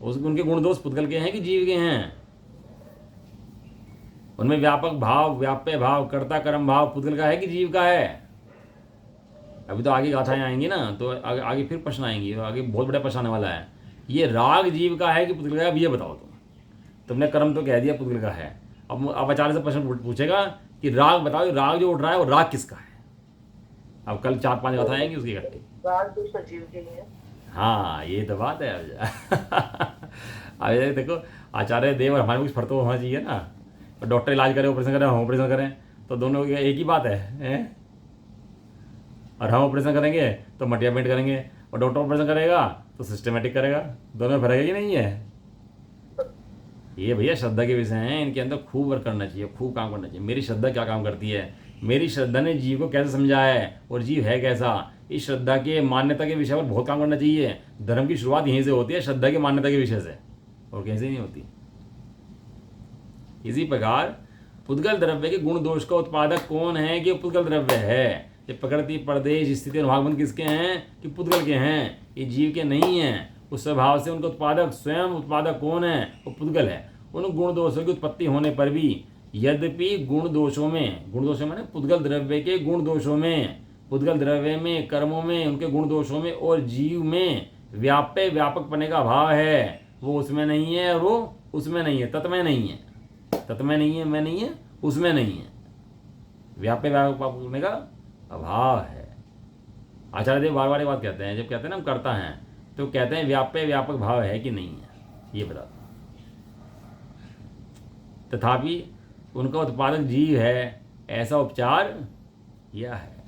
उनके गुण दोष पुद्गल के हैं कि जीव के हैं? उनमें व्यापक भाव, व्याप्य भाव, कर्ता कर्म भाव पुद्गल का है कि जीव का है? अभी तो आगे गाथाएं आएंगी ना, तो आगे फिर प्रश्न आएंगी, आगे बहुत बड़ा प्रश्न आने वाला है। ये राग जीव का है कि पुद्गल का है? अब ये बताओ तुमने कर्म तो कह दिया पुद्गल का है, अब अचानक से प्रश्न पूछेगा कि राग बताओ, राग जो उठ रहा है वो राग किसका है? अब कल 4-5 गाथाएं आएंगी उसकी इकट्ठी। राग तो जीव के लिए। हाँ ये तो बात है। अब देखो आचार्य देव और हमारे कुछ फर्क तो होना चाहिए ना। डॉक्टर इलाज करें, ऑपरेशन करें, हम ऑपरेशन करें, तो दोनों एक ही बात है? और हम ऑपरेशन करेंगे तो मटिया पेंट करेंगे, और डॉक्टर ऑपरेशन करेगा तो सिस्टमेटिक करेगा। दोनों में फर्क है कि नहीं है? ये भैया श्रद्धा के विषय हैं, इनके अंदर खूब वर्क करना चाहिए, खूब काम करना चाहिए। मेरी श्रद्धा क्या काम करती है, मेरी श्रद्धा ने जीव को कैसे समझा है और जीव है कैसा, इस श्रद्धा के मान्यता के विषय पर बहुत काम करना चाहिए। धर्म की शुरुआत यहीं से होती है, श्रद्धा की मान्यता के विषय से, और कहीं से नहीं होती। इसी प्रकार पुद्गल द्रव्य के गुण दोष का उत्पादक कौन है कि पुद्गल द्रव्य है? ये प्रकृति, प्रदेश, स्थिति और भागवंत किसके हैं कि पुद्गल के हैं, ये जीव के नहीं हैं। उस स्वभाव से उनका उत्पादक, स्वयं उत्पादक कौन है? वो पुद्गल है। उन गुण दोषों की उत्पत्ति होने पर भी, यद्यपि गुण दोषों में माने पुद्गल द्रव्य के गुण दोषों में, पुद्गल द्रव्य में, कर्मों में, उनके गुण दोषों में और जीव में व्याप्य व्यापक पने का भाव है, वो उसमें नहीं है और वो उसमें नहीं है, तत्मय नहीं है। तत्मय नहीं है, मैं नहीं है, उसमें नहीं है, व्याप्य व्यापक पने का अभाव है। आचार्य देव बार बार बात कहते हैं, जब कहते हैं ना हम करता हैं, तो कहते हैं व्याप्य व्यापक भाव है कि नहीं है, ये बता। तथापि उनका उत्पादक जीव है, ऐसा उपचार यह है।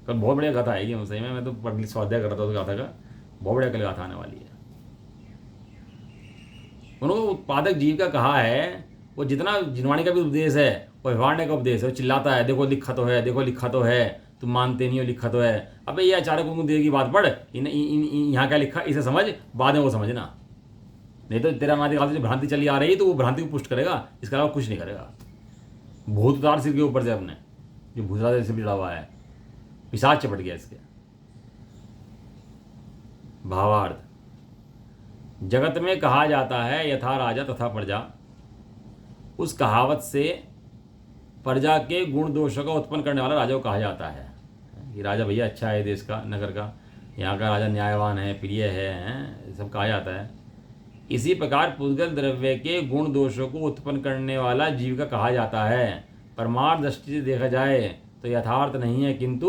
कल बहुत बढ़िया गाथा आएगी, सही में मैं तो पढ़ स्वाध्याय कर रहा था उस गाथा का, बहुत बढ़िया कल गाथा आने वाली है। उन्होंने उत्पादक जीव का कहा है, वो जितना जिनवाणी का भी उपदेश है, वो व्यवहार का उपदेश है, वो चिल्लाता है देखो लिखा तो है, देखो लिखा तो है, तुम मानते नहीं हो, लिखा तो है। अबे ये आचार्य को देर की बात पढ़, यहाँ क्या लिखा इसे समझ, बाद में वो समझना, नहीं तो तेरा हमारे जो भ्रांति चली आ रही है तो वो भ्रांति को पुष्ट करेगा, इसके अलावा कुछ नहीं करेगा। भूत उतार सिर के ऊपर से अपने, जो भूतराज से जुड़ा हुआ है, पिशाच चपट गया इसके। भावार्थ, जगत में कहा जाता है यथा राजा तथा प्रजा, उस कहावत से प्रजा के गुण दोषों का उत्पन्न करने वाला राजा को कहा जाता है कि राजा भैया अच्छा है, देश का नगर का, यहाँ का राजा न्यायवान है, प्रिय है, सब कहा जाता है। इसी प्रकार पुद्गल द्रव्य के गुण दोषों को उत्पन्न करने वाला जीव का कहा जाता है। परमार्थ दृष्टि से देखा जाए तो यथार्थ नहीं है किंतु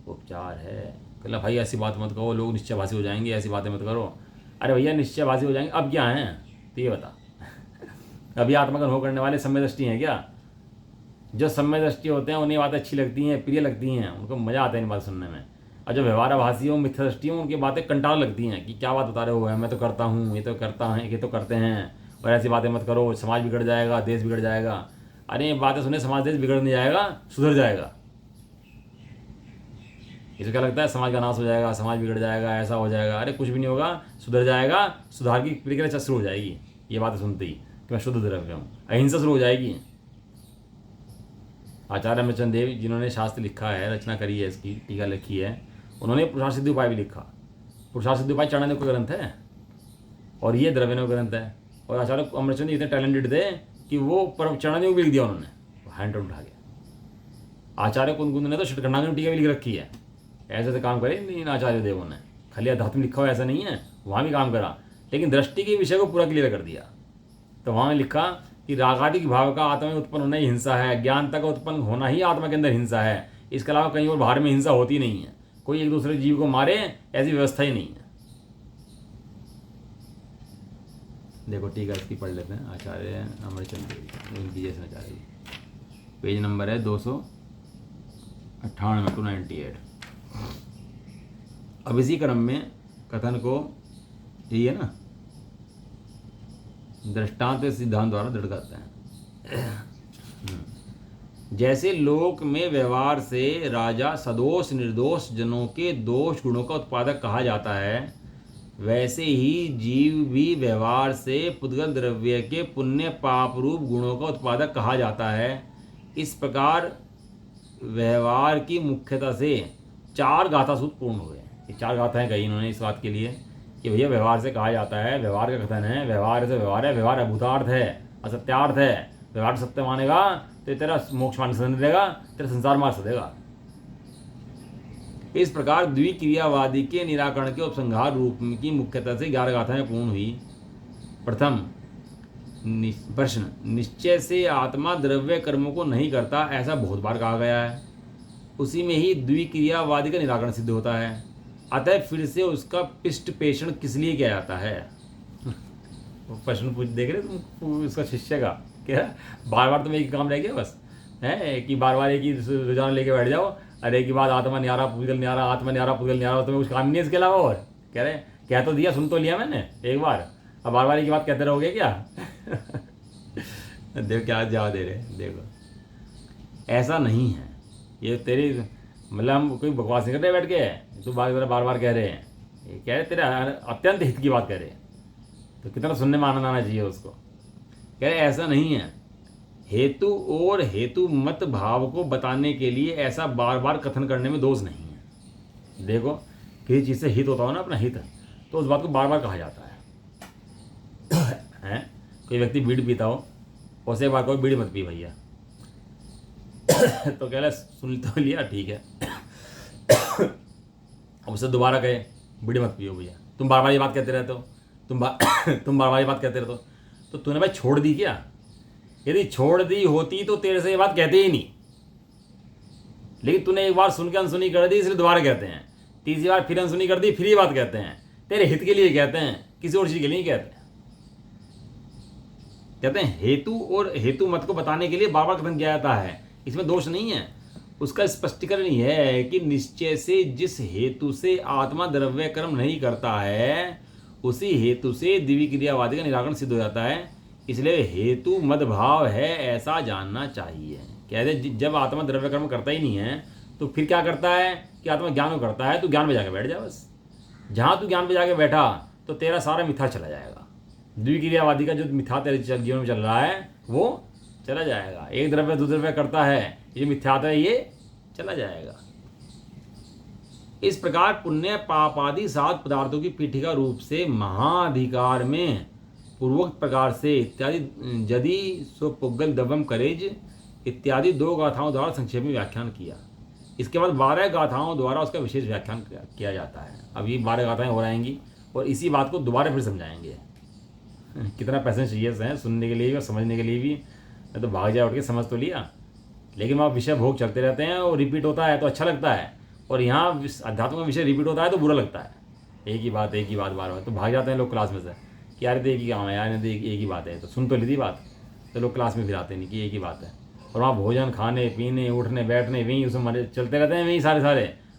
उपचार है। कहला भाई ऐसी बात मत कहो, लोग निश्चयभाषी हो जाएंगे, ऐसी बातें मत करो। अरे भैया निश्चयभाषी हो जाएंगे, अब क्या है तो ये बता। अभी आत्मगन हो करने वाले सम्य दृष्टि हैं क्या? जो सम्य दृष्टि होते हैं उन्हें बातें अच्छी लगती हैं, प्रिय लगती हैं, उनको मज़ा आता है इन बात सुनने में। और जो व्यवहारभाषी हो, मिथ्या दृष्टि हो, उनकी बातें कंटाल लगती हैं कि क्या बात बता रहे हो, मैं तो करता हूँ, ये तो करता है, ये तो करते हैं, और ऐसी बातें मत करो, समाज बिगड़ जाएगा, देश बिगड़ जाएगा। अरे ये बातें सुने समाज देश बिगड़ नहीं जाएगा, सुधर जाएगा। इसे क्या लगता है समाज का नाश हो जाएगा, समाज बिगड़ जाएगा, ऐसा हो जाएगा। अरे कुछ भी नहीं होगा, सुधर जाएगा, सुधार की प्रक्रिया शुरू हो जाएगी। ये बातें सुनते ही कि मैं शुद्ध द्रव्य हूँ, अहिंसा शुरू हो जाएगी। आचार्य अमरचंद देव जिन्होंने शास्त्र लिखा है, रचना करी है, इसकी टीका लिखी है, उन्होंने पुरुषार्थ सिद्धि उपाय भी लिखा। पुरुषार्थ सिद्धि उपाय चाणक्य का ग्रंथ है और ये द्रव्य ग्रंथ है। और आचार्य अमरचंद इतने टैलेंटेड थे कि वो चाणक्य को भी लिख दिया उन्होंने, हैंड उठा के। आचार्य कुंद ने तो षटखंडांग में टीका भी लिख रखी है। ऐसे तो काम करे इन आचार्य देवों ने, खाली अध्यात्म लिखा हुआ ऐसा नहीं है, वहाँ भी काम करा, लेकिन दृष्टि के विषय को पूरा क्लियर कर दिया। तो वहाँ लिखा कि रागादिक भाव का आत्मा में उत्पन्न होना ही हिंसा है, ज्ञानता का उत्पन्न होना ही आत्मा के अंदर हिंसा है। इसके अलावा कहीं और बाहर में हिंसा होती नहीं है, कोई एक दूसरे जीव को मारे ऐसी व्यवस्था ही नहीं है। देखो टीका इसकी पढ़ लेते हैं, आचार्य अमरचंद देव उनकी जैसे आचार्य, पेज नंबर है 298 298। अब इसी क्रम में कथन को यही है ना, दृष्टांत सिद्धांत द्वारा दृढ़ करते हैं। जैसे लोक में व्यवहार से राजा सदोष निर्दोष जनों के दोष गुणों का उत्पादक कहा जाता है, वैसे ही जीव भी व्यवहार से पुद्गल द्रव्य के पुण्य पाप रूप गुणों का उत्पादक कहा जाता है। इस प्रकार व्यवहार की मुख्यता से 4 गाथा सूत्र पूर्ण हुए। ये 4 गाथाएं कही इन्होंने इस बात के लिए कि भैया व्यवहार से कहा जाता है, व्यवहार का कथन है, व्यवहार से व्यवहार है, व्यवहार अभूतार्थ है, असत्यार्थ है। व्यवहार सत्य मानेगा तो तेरा मोक्ष मान से देगा, तेरा संसार मार सदेगा। इस प्रकार द्विक्रियावादी के निराकरण के उपसंहार रूप की मुख्यता से 11 गाथाएं पूर्ण हुई। प्रथम प्रश्न, निश्चय से आत्मा द्रव्य कर्मों को नहीं करता, ऐसा बहुत बार कहा गया है। उसी में ही द्विक्रियावादी का निराकरण सिद्ध होता है। अतः फिर से उसका पिष्ट पेषण किस लिए किया जाता है? प्रश्न पूछ देख रहे तुम उसका शिष्य का, क्या बार बार तुम्हें एक काम रह गया बस है कि बार बार एक ही रुझान लेके बैठ जाओ। अरे की बात आत्मा न्यारा पुद्गल न्यारा, आत्मा न्यारा पुद्गल न्यारा, तुम्हें कुछ काम नहीं है इसके अलावा। और कह रहे कह तो दिया, सुन तो लिया मैंने एक बार, अब बार बार एक ही बात कहते रहोगे क्या? देखो क्या जवाब दे रहे, देखो ऐसा नहीं है। ये तेरी मतलब हम कोई बकवास नहीं कर रहे बैठ के, तो बार बार कह रहे हैं, ये कह रहे तेरे अत्यंत हित की बात कह रहे हैं, तो कितना सुनने में आनंद आना चाहिए उसको। कह रहे ऐसा नहीं है, हेतु और हेतु मत भाव को बताने के लिए ऐसा बार बार कथन करने में दोष नहीं है। देखो किसी चीज़ से हित होता हो ना, अपना हित, तो उस बात को बार बार कहा जाता है। कोई व्यक्ति बीड़ी पीता हो, उसे एक बार कोई बीड़ी मत पी भैया, तो कह रहा सुन तो लिया ठीक है, अब उससे दोबारा कहे बीड़ी मत पियो भैया, तुम बार बार ये बात कहते रहते हो, तुम बार बार ये बात कहते रहते हो, तो तूने भाई छोड़ दी क्या? यदि छोड़ दी होती तो तेरे से ये बात कहते ही नहीं, लेकिन तूने एक बार सुन के अनसुनी कर दी, इसलिए दोबारा कहते हैं। तीसरी बार फिर अनसुनी कर दी, फिर ये बात कहते हैं तेरे हित के लिए कहते हैं, किसी और चीज़ के लिए नहीं कहते। कहते हैं हेतु और हेतु मत को बताने के लिए बार बार कथन किया जाता है, इसमें दोष नहीं है। उसका स्पष्टीकरण यह है कि निश्चय से जिस हेतु से आत्मा द्रव्य कर्म नहीं करता है, उसी हेतु से दिव्य क्रियावादी का निराकरण सिद्ध हो जाता है। इसलिए हेतु मद भाव है, ऐसा जानना चाहिए। कहते जब आत्मा द्रव्य कर्म करता ही नहीं है तो फिर क्या करता है कि आत्मा ज्ञान को करता है, तो ज्ञान में जाके बैठ जा बस। जहाँ तू ज्ञान पे जाके बैठा तो तेरा सारा मिथ्या चला जाएगा। द्विक्रियावादी का जो मिथ्या तेरे जीवन में चल रहा है वो चला जाएगा। एक द्रव्य दो द्रव्य करता है, ये मिथ्यात्व है, ये चला जाएगा। इस प्रकार पुण्य पापादि 7 पदार्थों की पीठिका रूप से महाधिकार में पूर्वोक्त प्रकार से इत्यादि यदि स्वपुगल दवम करेज इत्यादि 2 गाथाओं द्वारा संक्षेप में व्याख्यान किया। इसके बाद 12 गाथाओं द्वारा उसका विशेष व्याख्यान किया जाता है। अब ये 12 गाथाएं हो रहेंगी और इसी बात को दोबारा फिर समझाएंगे। कितना पैसे चाहिए है सुनने के लिए भी और समझने के लिए भी। मैं तो भाग जाए उठ के समझ तो लिया, लेकिन वहाँ विषय भोग चलते रहते हैं और रिपीट होता है तो अच्छा लगता है, और यहाँ अध्यात्म का विषय रिपीट होता है तो बुरा लगता है। एक ही बात बार बार, तो भाग जाते हैं लोग क्लास में से कि यार तो एक ही काम है, यार तो एक ही बात है, तो सुन तो ली थी बात, तो लोग क्लास में फिर आते नहीं कि एक ही बात है। और वहाँ भोजन खाने पीने उठने बैठने वहीं उसमें मरे चलते रहते हैं, वहीं सारे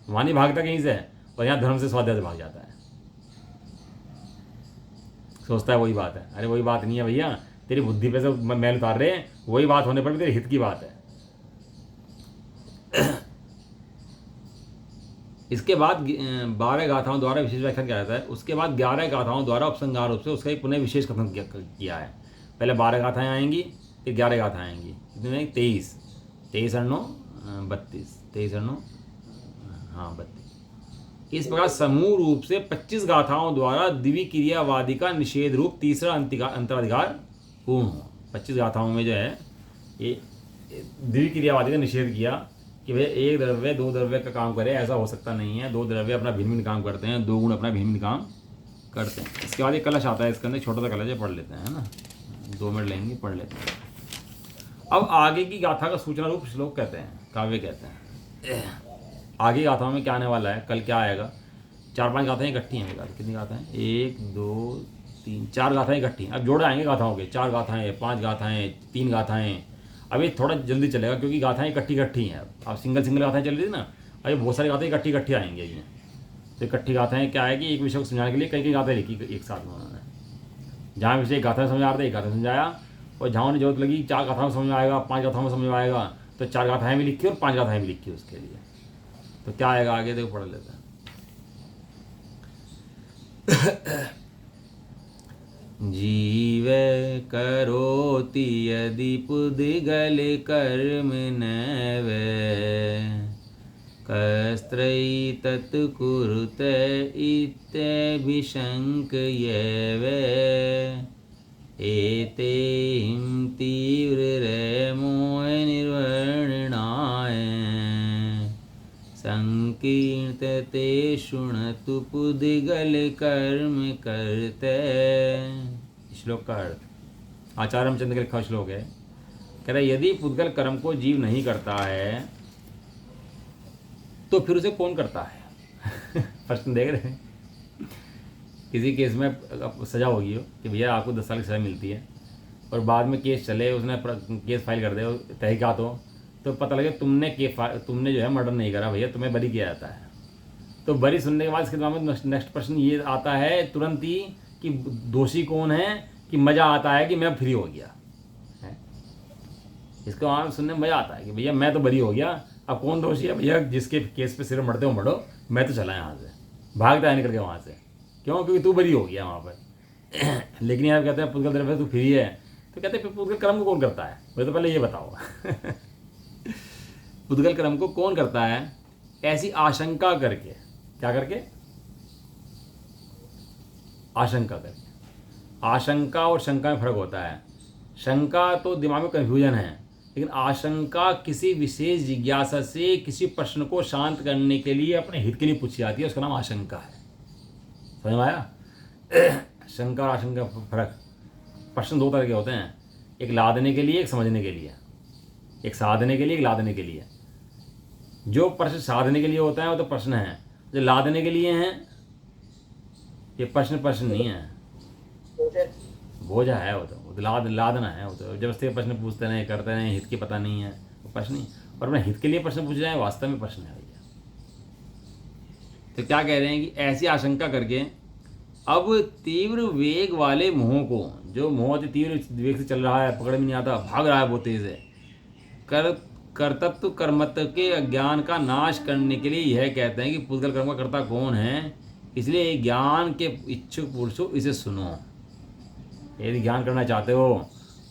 वहाँ नहीं भागता कहीं से, और यहाँ धर्म से स्वाध्याय से भाग जाता है। सोचता है वही बात है, अरे वही बात नहीं है भैया, तेरी बुद्धि पे से मैल उतार रहे हैं, वही बात होने पर भी तेरे हित की बात है। इसके बाद 12 गाथाओं द्वारा विशेष व्याख्यान किया जाता है। उसके बाद 11 गाथाओं द्वारा उपसंहार रूप से उसका एक पुनः विशेष कथन किया है। पहले 12 गाथाएं आएंगी, फिर 11 गाथाएं आएंगी, कितने 23 और 9 32, 23 और 9 32। इस प्रकार समूह रूप से 25 गाथाओं द्वारा दिव्य क्रियावादी का निषेध रूप तीसरा अंतराधिकार पूर्ण हुआ। 25 गाथाओं में जो है ये दिव्य क्रियावादी का निषेध किया कि भाई एक द्रव्य 2 द्रव्य का काम करे, ऐसा हो सकता नहीं है। 2 द्रव्य अपना भिन्न भिन्न काम करते हैं, 2 गुण अपना भिन्न भिन्न काम करते हैं। इसके बाद एक कलश आता है, इसके अंदर छोटा सा कलश है, पढ़ लेते हैं, है ना, 2 मिनट लेंगे, पढ़ लेते हैं। अब आगे की गाथा का सूचना रूप श्लोक कहते हैं, काव्य कहते हैं। आगे गाथाओं में क्या आने वाला है, कल क्या आएगा, 4-5 गाथाएं इकट्ठी हैं। कितनी गाथाएं, 1 2 3 4 गाथाएं इकट्ठी हैं। अब जोड़े आएंगे गाथाओं के, 4 गाथाएं 5 गाथाएं 3 गाथाएं। अब ये थोड़ा जल्दी चलेगा क्योंकि गाथाएं इकट्ठी हैं। अब सिंगल गाथाएं चल रही थी ना, अब ये बहुत सारी गाथाएं इकट्ठी आएंगी ये। तो इकट्ठी गाथाएं क्या है कि एक विषय को समझाने के लिए कई गाथाएं लिखी एक साथ में उन्होंने। जहाँ विषय एक गाथा समझा रहे थे, एक गाथा समझाया, और जहाँ उन्हें जरूरत लगी 4 गाथाओं में समझ में आएगा, 5 गाथाओं में समझ में आएगा, तो 4 गाथाएं भी लिखी और 5 गाथाएं भी लिखी उसके लिए। तो क्या आएगा आगे, देखो पढ़ लेते हैं। जीव करोति यदि पुद्गल कर्म नैव कस्त्रयी तत्कुरुत इत्यभिशङ्क्यैव एतेहिं तीव्रमोहनिर्वर्णाय संकीर्तते शृणतु पुद्गल कर्म करते। श्लोक का अर्थ आचार्य रामचंद्र का लिखा श्लोक है। कह रहा है यदि पुद्गल कर्म को जीव नहीं करता है तो फिर उसे कौन करता है? प्रश्न देख रहे हैं। किसी केस में सजा होगी हो कि भैया आपको 10 साल की सजा मिलती है, और बाद में केस चले, उसने केस फाइल कर दे, तहकीकात हो, तो पता लगे तुमने जो है मर्डर नहीं करा भैया, तुम्हें बरी किया जाता है। तो बरी सुनने के बाद इसके दिमाग में नेक्स्ट प्रश्न ये आता है तुरंत ही कि दोषी कौन है, कि मज़ा आता है कि मैं फ्री हो गया है। इसको वहाँ सुनने में मज़ा आता है कि भैया मैं तो बरी हो गया, अब कौन दोषी है भैया, जिसके केस पे सिर मरते हो मरो, मैं तो चला यहाँ से, भागता है निकल के वहाँ से, क्यों, क्योंकि तू बरी हो गया वहाँ पर। लेकिन यार कहते हैं पुद्गल द्रव्य तू फ्री है, तो कहते हैं पुद्गल कर्म को कौन करता है, मुझे तो पहले ये बताओ। पुद्गल कर्म को कौन करता है? ऐसी आशंका करके, क्या करके? आशंका करके। आशंका और शंका में फर्क होता है। शंका तो दिमाग में कन्फ्यूजन है, लेकिन आशंका किसी विशेष जिज्ञासा से किसी प्रश्न को शांत करने के लिए, अपने हित के लिए पूछी जाती है, उसका नाम आशंका है। समझ में आया? शंका और आशंका का फर्क। प्रश्न 2 तरह के होते हैं, एक लादने के लिए, एक समझने के लिए, एक साधने के लिए, एक लादने के लिए। जो प्रश्न साधने के लिए होता है वो तो प्रश्न है, जो लादने के लिए हैं, ये प्रश्न नहीं है, मुझे बोझा है वो तो लादना है। वो तो जब से प्रश्न पूछते रहे, करते रहे, हित की पता नहीं है, वो प्रश्न नहीं। और अपने हित के लिए प्रश्न पूछ जाए, वास्तव में प्रश्न है भैया। तो क्या कह रहे हैं कि ऐसी आशंका करके अब तीव्र वेग वाले मोह को, जो मोह अति तीव्र वेग से चल रहा है, पकड़ में नहीं आता, भाग रहा है बहुत तेज है, कर्तत्व कर्मत्व के अज्ञान का नाश करने के लिए यह कहते हैं कि पुद्गल कर्म का कर्ता कौन है। इसलिए ज्ञान के इच्छुक पुरुषों इसे सुनो। यदि ज्ञान करना चाहते हो,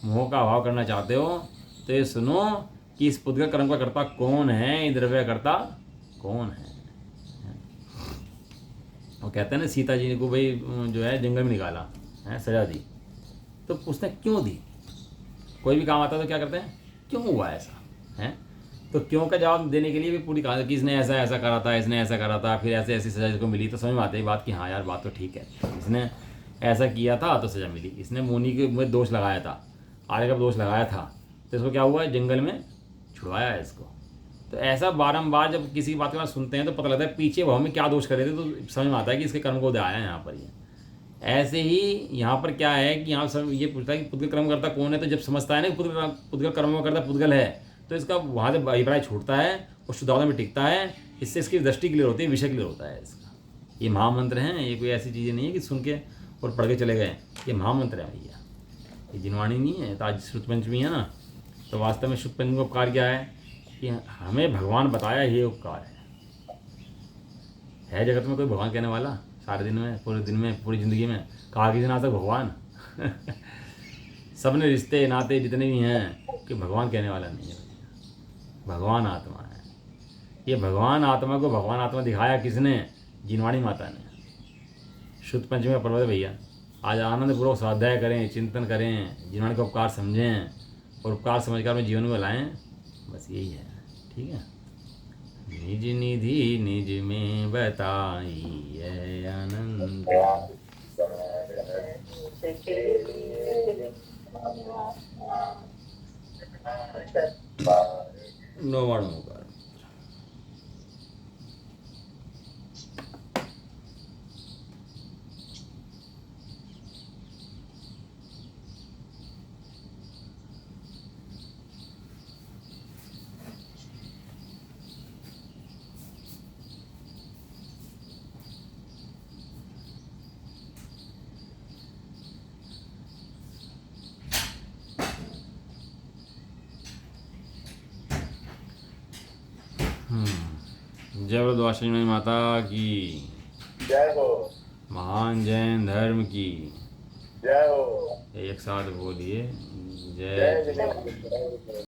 मोह का अभाव करना चाहते हो, तो ये सुनो कि इस पुद्गल कर्म का कर्ता कौन है, द्रव्य कर्ता कौन है। वो कहते हैं ना, सीता जी को भाई जो है जंगल में निकाला है, सजा दी, तो पूछते हैं क्यों दी। कोई भी काम आता है तो क्या करते हैं, क्यों हुआ ऐसा है। तो क्यों का जवाब देने के लिए भी पूरी कहा कि इसने ऐसा ऐसा करा था, इसने ऐसा करा था, फिर ऐसे ऐसी सजा इसको मिली, तो समझ में आती है बात कि हाँ यार बात तो ठीक है, इसने ऐसा किया था तो सजा मिली। इसने मुनि के में दोष लगाया था, आर्य का दोष लगाया था, तो इसको क्या हुआ, जंगल में छुड़वाया है इसको। तो ऐसा बारंबार जब किसी की बात के बाद सुनते हैं तो पता लगता है पीछे भाव में क्या दोष करे थे, तो समझ में आता है कि इसके कर्म को उदय आया है यहाँ पर। ये ऐसे ही यहाँ पर क्या है कि यहाँ सब ये पूछता है कि पुद्गल कर्म करता कौन है। तो जब समझता है ना कि पुद्गल कर्म में करता पुद्गल है, तो इसका वहाँ से अभिप्राय छूटता है और शुद्धावधा में टिकता है। इससे इसकी दृष्टि क्लियर होती है, विषय क्लियर होता है इसका। ये महामंत्र हैं, ये कोई ऐसी चीज़ें नहीं है कि सुन के और पढ़ के चले गए। ये महामंत्र है भैया, ये जिनवाणी नहीं है। तो आज शुद्ध पंचमी है ना, तो वास्तव में शुद्ध पंचमी का उपकार क्या है कि हमें भगवान बताया ये उपकार है जगत में कोई भगवान कहने वाला सारे दिन में, पूरे दिन में, पूरी ज़िंदगी में कहा किसी ने आज तक भगवान। सबने रिश्ते नाते जितने भी हैं कि भगवान कहने वाला नहीं है। भगवान आत्मा है। ये भगवान आत्मा को भगवान आत्मा दिखाया किसने, जिनवाणी माता ने। शुद्ध पंचमी का पर्व है भैया। आज आनंदपूर्वक स्वाध्याय करें, चिंतन करें, जिनवाणी का उपकार समझें और उपकार समझकर अपने जीवन में लाएं। बस यही है, ठीक है। निज निधि निज में बताई है आनंद। नौवाण मुकार। जय वरदवासिनी माता की जय हो, महान जैन धर्म की जय हो, एक साथ बोलिए, जय जय जय। जय।